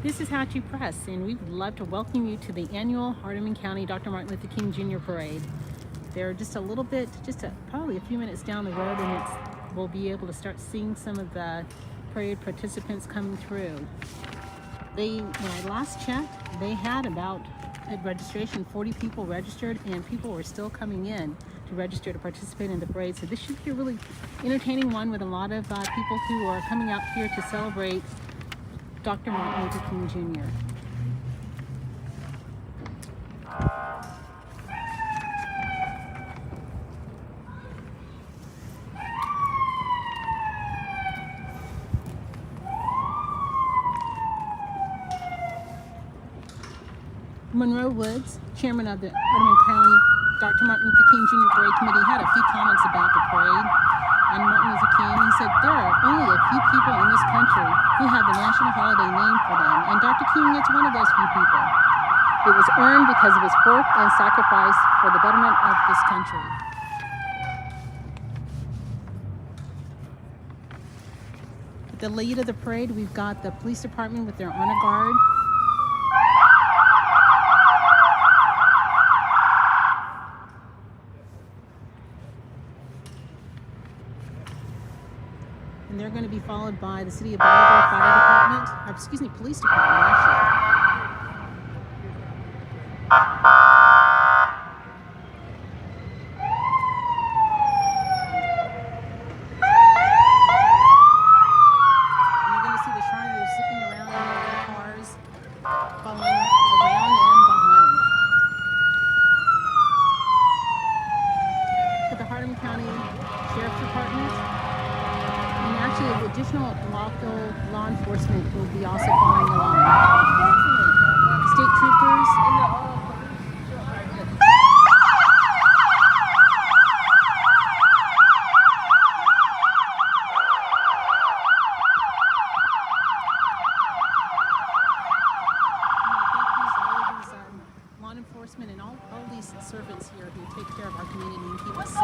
This is Hatchie Press, and we would love to welcome you to the annual Hardeman County Dr. Martin Luther King Jr. Parade. They're just a little bit, probably a few minutes down the road, and we'll be able to start seeing some of the parade participants coming through. When I last checked, they had about, at registration, 40 people registered, and people were still coming in to register to participate in the parade. So this should be a really entertaining one with a lot of people who are coming out here to celebrate Dr. Martin Luther King Jr. Monroe Woods, chairman of the Hardeman County Dr. Martin Luther King Jr. Parade Committee, had a few comments about the parade and Martin Luther King. He said, there are only a few people in this country who have the national holiday named for them, and Dr. King is one of those few people. It was earned because of his work and sacrifice for the betterment of this country. At the lead of the parade, we've got the police department with their honor guard. And they're going to be followed by the City of Bolivar Police Department, actually. And you're going to see the Shriners zipping around in their cars, following around and behind. For the Hardeman County Sheriff's Department, and actually additional local law enforcement will be also following along. State troopers. Law enforcement and all these servants here who take care of our community and keep us safe.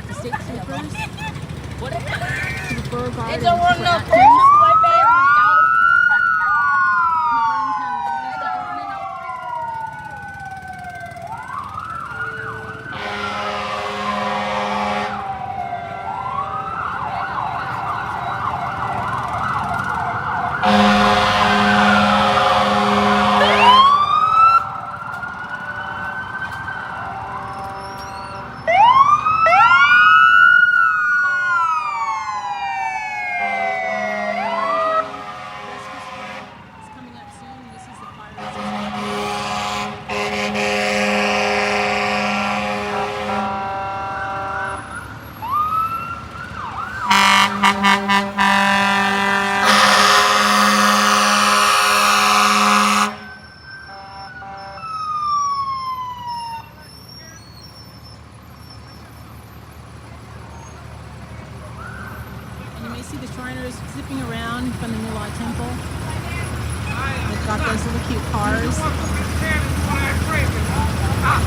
The state troopers, to the Borough Guard, and don't want Trooper no Atkins. pictures, my baby. The Hardeman County Department. And you may see the Shriners zipping around from the New Temple. They've got those little cute cars.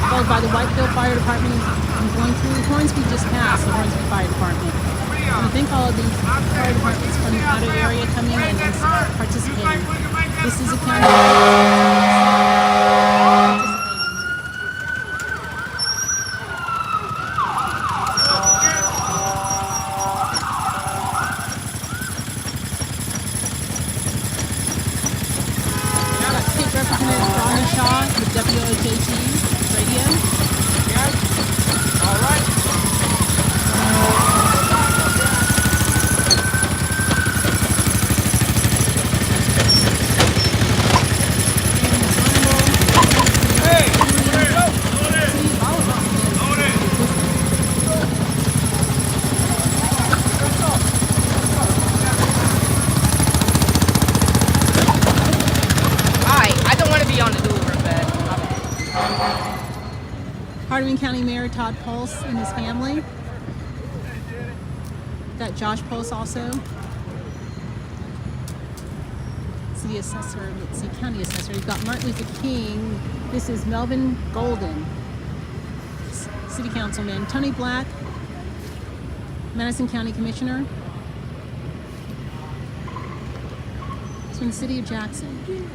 Followed by the Whiteville Fire Department and going through Hornsby just passed the Hornsby Fire Department. And I think all of these fire departments from the outer area coming in and participating. This is a county participating. State Representative Ronnie Shaw with WOJT Radio. All right. Hardeman County Mayor Todd Pulse and his family. Got Josh Pulse also. City Assessor, let's see, County Assessor. You've got Martin Luther King. This is Melvin Golden. City Councilman. Tony Black, Madison County Commissioner. It's from the city of Jackson.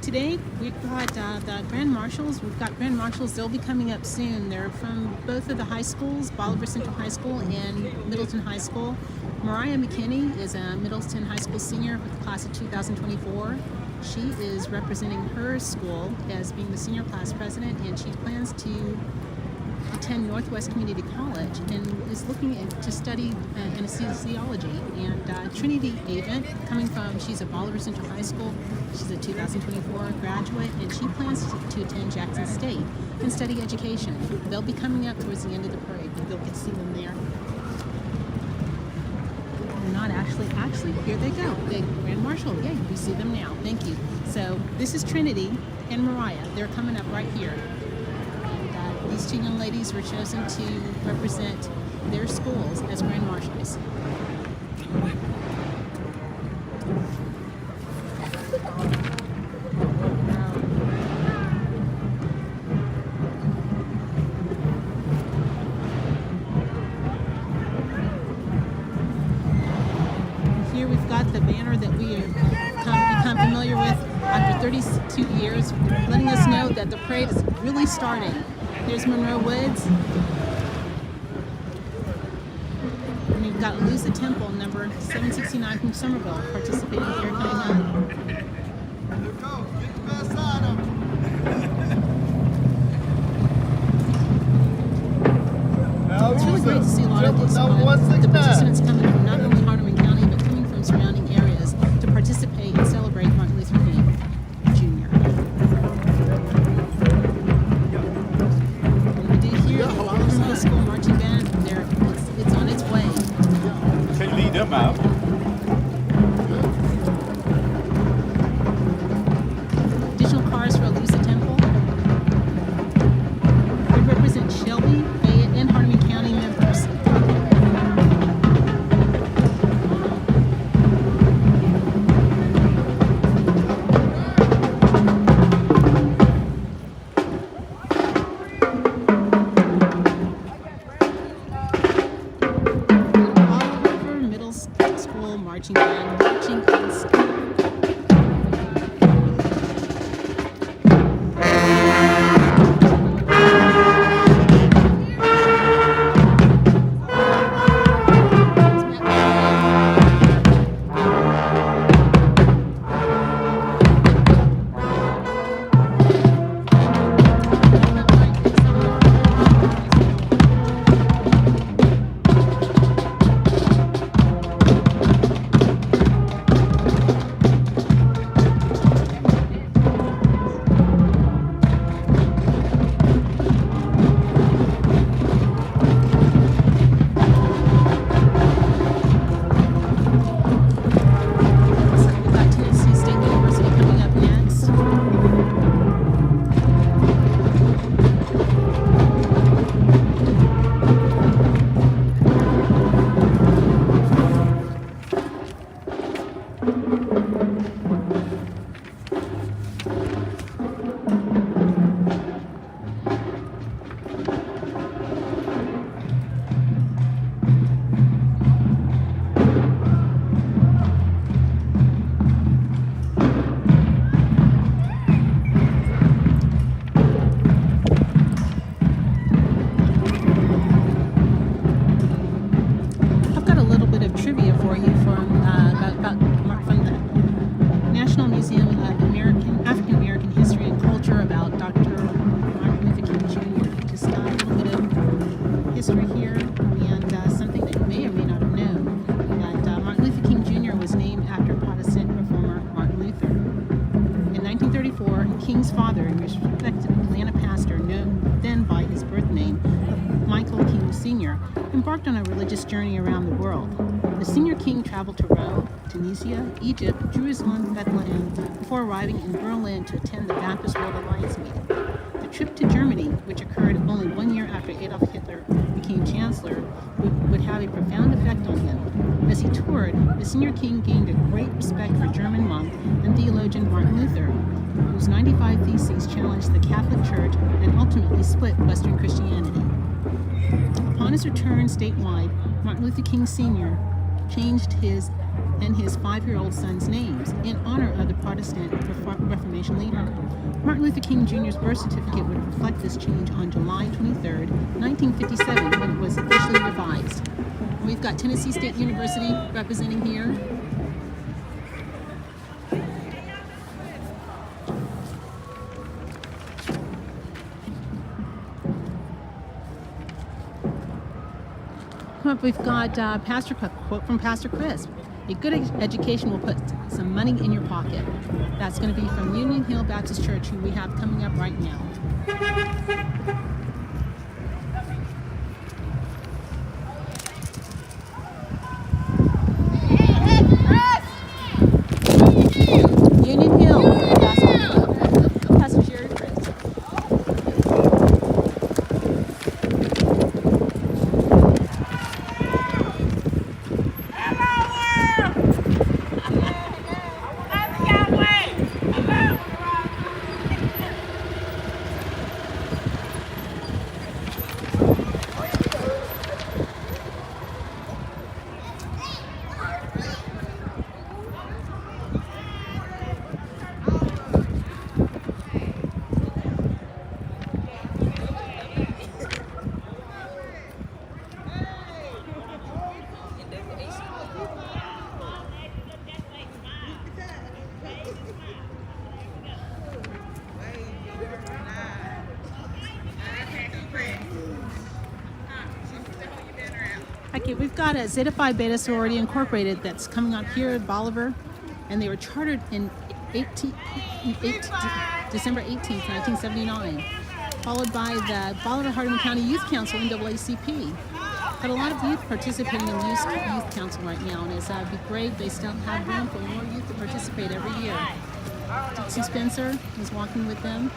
Today we've got the Grand Marshals. We've got Grand Marshals. They'll be coming up soon. They're from both of the high schools, Bolivar Central High School and Middleton High School. Mariah McKinney is a Middleton High School senior with the class of 2024. She is representing her school as being the senior class president, and she plans to attend Northwest Community College and is looking to study anesthesiology. And Trinity Avent, she's a Bolivar Central High School. She's a 2024 graduate, and she plans to attend Jackson State and study education. They'll be coming up towards the end of the parade. You'll get to see them there. They're not actually, here they go. The Grand Marshal, yay, we see them now. Thank you. So this is Trinity and Mariah. They're coming up right here. These two young ladies were chosen to represent their schools as Grand Marshals. Here we've got the banner that we have become familiar with after 32 years, letting us know that the parade is really starting. There's Monroe Woods. And we've got Lusa Temple, number 769 from Somerville, participating here coming up. It's really great to see a lot of these the participants coming from not only Hardeman County, but coming from surrounding areas to participate and celebrate Martin Luther King Jr. Middle School marching band, it's on its way. Can you lead them out? Additional cars for Lusa Temple. We represent Shelby, Fayette, and Hardeman County members. Marching band, marching in school. King's father and respected Atlanta pastor, known then by his birth name of Michael King Sr., embarked on a religious journey around the world. The senior king traveled to Rome, Tunisia, Egypt, Jerusalem, Bethlehem, before arriving in Berlin to attend the Baptist World Alliance meeting. The trip to Germany, which occurred only 1 year after Adolf Hitler became chancellor, would have a profound effect on him. As he toured, the senior king gained a great respect for German monk and theologian Martin Luther, whose 95 Theses challenged the Catholic Church and ultimately split Western Christianity. Upon his return statewide, Martin Luther King Sr. changed his and his 5-year-old son's names in honor of the Protestant Reformation leader. Martin Luther King Jr.'s birth certificate would reflect this change on July 23, 1957, when it was officially revised. We've got Tennessee State University representing here. We've got Pastor quote from Pastor Chris. A good education will put some money in your pocket. That's going to be from Union Hill Baptist Church, who we have coming up right now. Union Hill, Pastor Jerry Chris. Okay, we've got a Zeta Phi Beta Sorority Incorporated that's coming up here at Bolivar, and they were chartered in December 18th, 1979, followed by the Bolivar Hardeman County Youth Council, NAACP. Got a lot of youth participating in the Youth Council right now, and it's be great. They still have room for more youth to participate every year. Dixie Spencer is walking with them.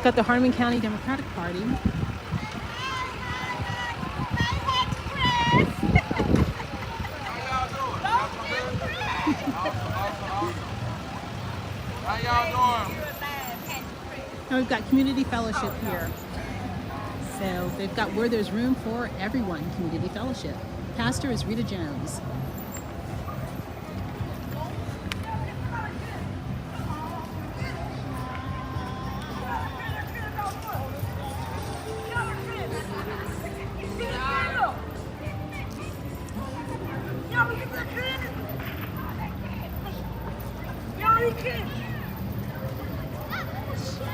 Got the Hardeman County Democratic Party. How y'all doing? Now we've got Community Fellowship here. So they've got Where There's Room for Everyone Community Fellowship. Pastor is Rita Jones.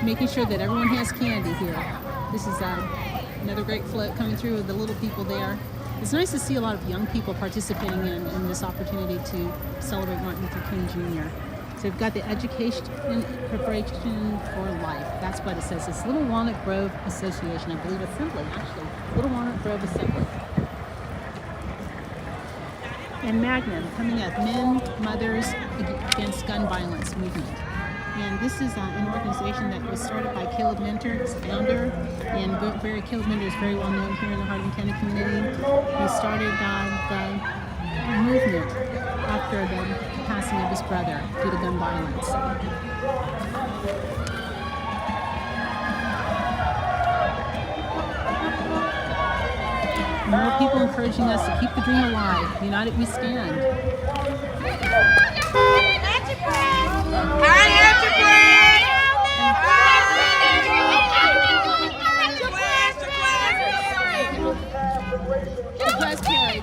Making sure that everyone has candy here. This is another great float coming through with the little people there. It's nice to see a lot of young people participating in this opportunity to celebrate Martin Luther King Jr. So we've got the Education and Preparation for Life. That's what it says. It's Little Walnut Grove Association, I believe Assembly, actually. Little Walnut Grove Assembly. And Magnum coming up, Men, Mothers Against Gun Violence Movement. And this is an organization that was started by Caleb Minter, its founder. And Caleb Minter is very well known here in the Hardeman County community. He started the movement after the passing of his brother due to gun violence. More people encouraging us to keep the dream alive. United we stand.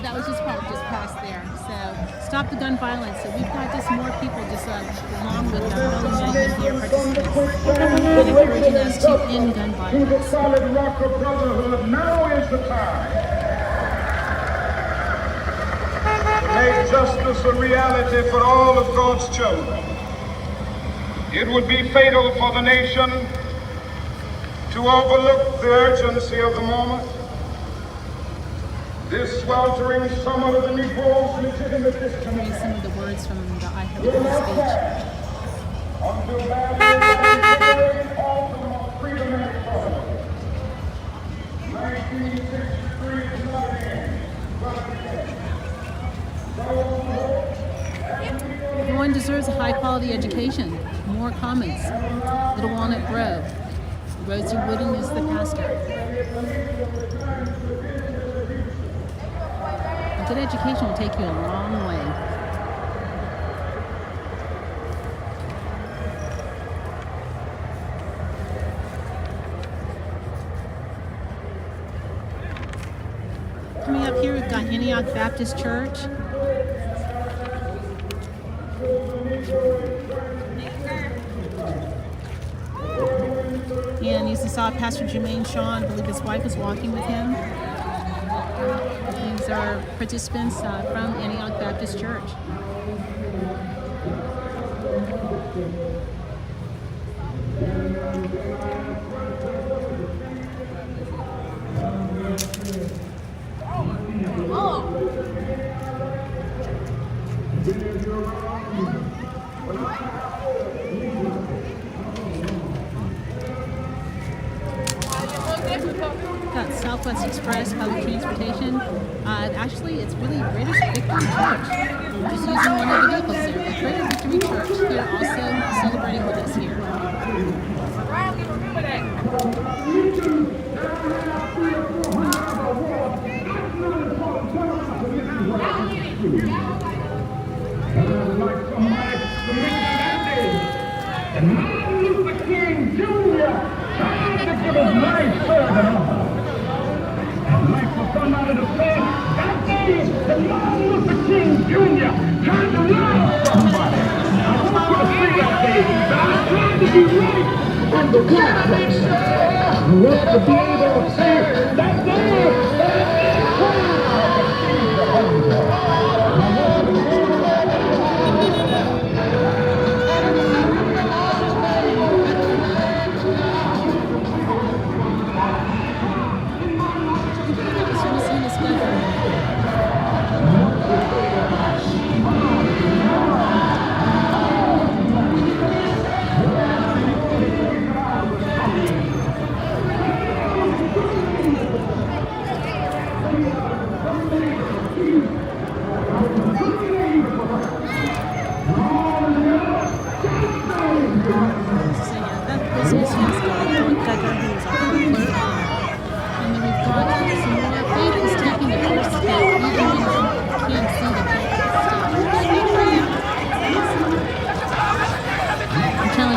That was just past there. So stop the gun violence. So we've got just more people just along with the here participants and encouraging us to end gun violence. Solid rock of brotherhood. Now is the time to make justice a reality for all of God's children. It would be fatal for the nation to overlook the urgency of the moment this sweltering summit of the Negro's legitimate Read discontent. some of the words from the I Have a Dream speech. Until that is the very autumn of freedom and equality. 1963 is not the end, but the beginning. Everyone deserves a high-quality education. More comments. Little Walnut Grove. Rosie Wooden is the pastor. A good education will take you a long way. Coming up here, we've got Antioch Baptist Church. And you saw Pastor Jermaine Shaw, I believe his wife was walking with him. These are participants from Antioch Baptist Church. Got Southwest Express Public Transportation. Actually, it's really Greater Victory Church. Just using one of the vehicles there. But Greater Victory Church here also celebrating with us here. And Martin Luther King Jr. tried to give his life further on. And like for somebody to say, that day that Martin Luther King Jr. tried to love somebody. I want you to say that day that I tried to be right on the complex. I want to be able to say that day that I made proud to see the hunger.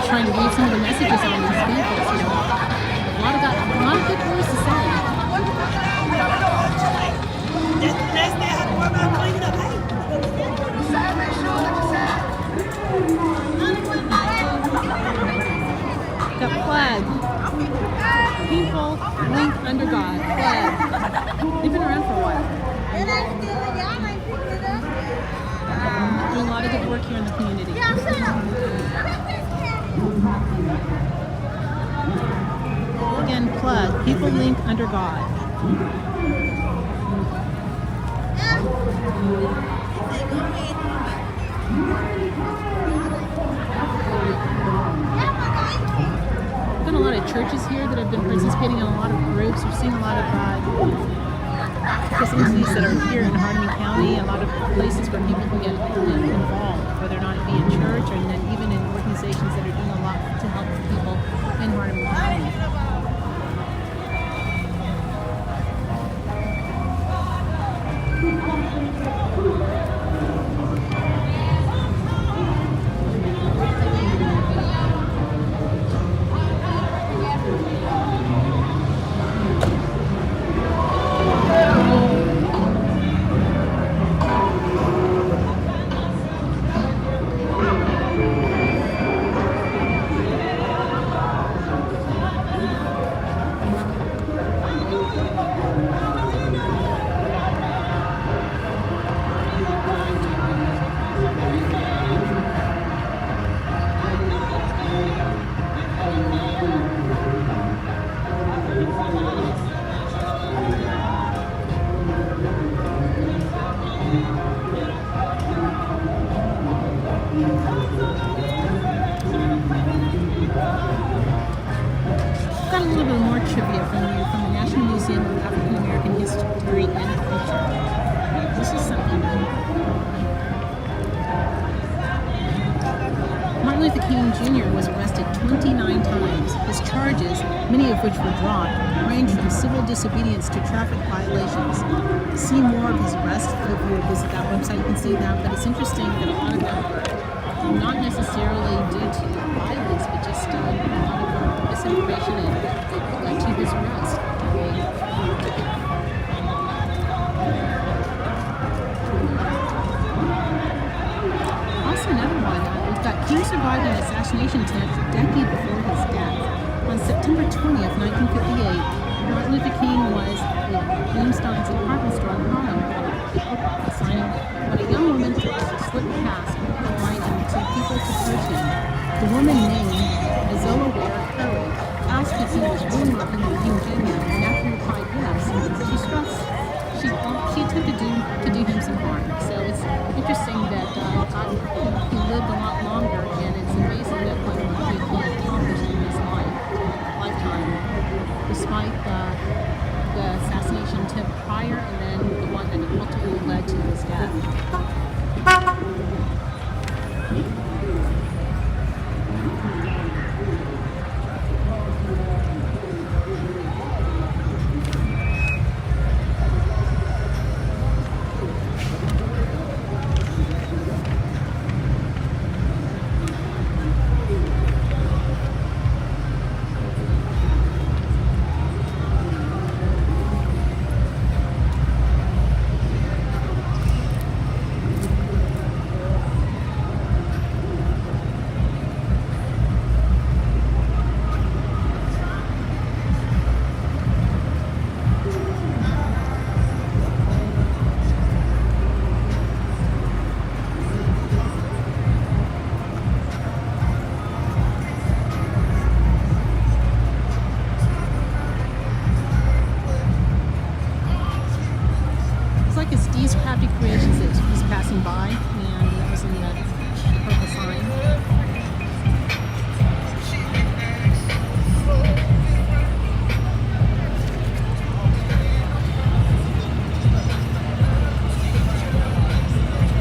Trying to read some of the messages on these vehicles, you know. A lot of good words to say. Got flag. People link under God. Flag. They've been around for a while. Doing a lot of good work here in the community. Again, plug. People link under God. Been a lot of churches here that have been participating in a lot of groups. We've seen a lot of facilities that are here in Hardeman County, a lot of places where people can get involved, whether or not it be in church or then even in organizations that are doing a lot to help people in Hardeman County. Jr. was arrested 29 times. His charges, many of which were dropped, range from civil disobedience to traffic violations. See more of his arrests if you visit that website. You can see that, but it's interesting that a lot of them were not necessarily due to violence, but just a lot of misinformation and led to his arrest. Also, another one, we've got King survived an assassination attempt a decade before his death. On September 20th, 1958, Martin Luther King was in Bloomstein's department store in Harlem, signing when a young woman slipped past, inviting two people to approach him. The woman named Azola Ware Curry asked if he was really Martin Luther King Jr., and after he replied yes, she attempted to do him some harm. So it's interesting that he lived a lot longer, and it's amazing that what he accomplished in his lifetime, despite the assassination attempt prior and then the one that ultimately led to his death. Creations that was passing by, and that was in the purple sign.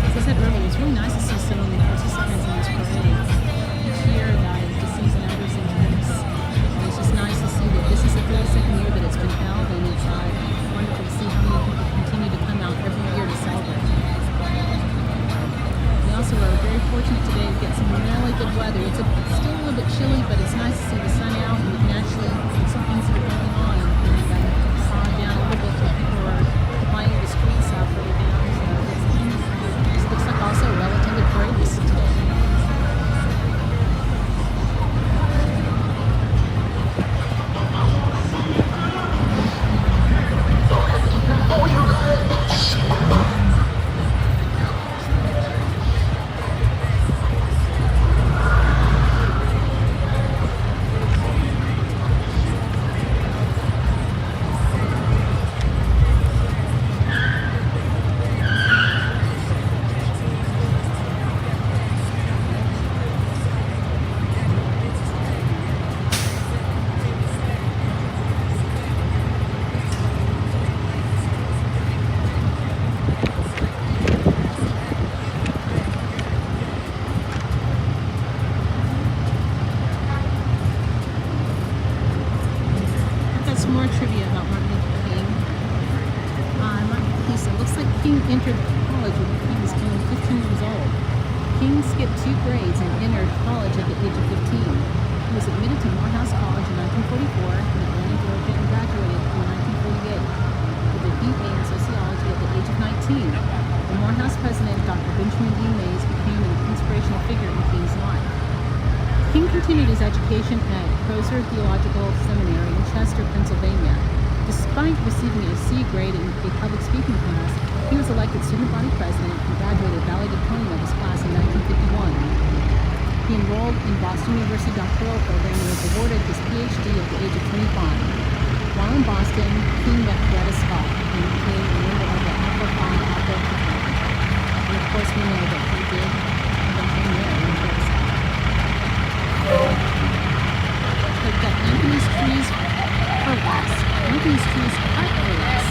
As I said earlier, it's really nice to see so many participants in this parade. Each year, the season numbers increase. And it's just nice to see that this is the 32nd year that it's been held, and it's wonderful to see how many people continue to come out every year to celebrate. We also are very fortunate today to get some really good weather. It's still a little bit chilly, but it's nice to see the sun out, and we can actually see some things that are going on. And saw down a little bit where people are lining the streets out really down. So it looks like also a well-attended parade this today. More trivia about Martin Luther King. It looks like King entered college when he was only 15 years old. King skipped 2 grades and entered college at the age of 15. He was admitted to Morehouse College in 1944 in Atlanta, Georgia, and graduated in 1948 with a BA in sociology at the age of 19. The Morehouse president, Dr. Benjamin D. Mays, became an inspirational figure in King's life. King continued his education at Crozer Theological Seminary in Chester, Pennsylvania. Despite receiving a C grade in a public speaking class, he was elected student body president and graduated valedictorian of his class in 1951. He enrolled in Boston University doctoral program and was awarded his PhD at the age of 25. While in Boston, King met Greta Scott and became a member of the Alpha Phi Alpha fraternity. And of course, we know that he did become married with Greta Scott. We've got Anthony's Trees Heartless. Anthony's Trees Heartless.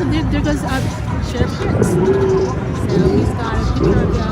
there goes Sheriff Hicks. So he's got a picture of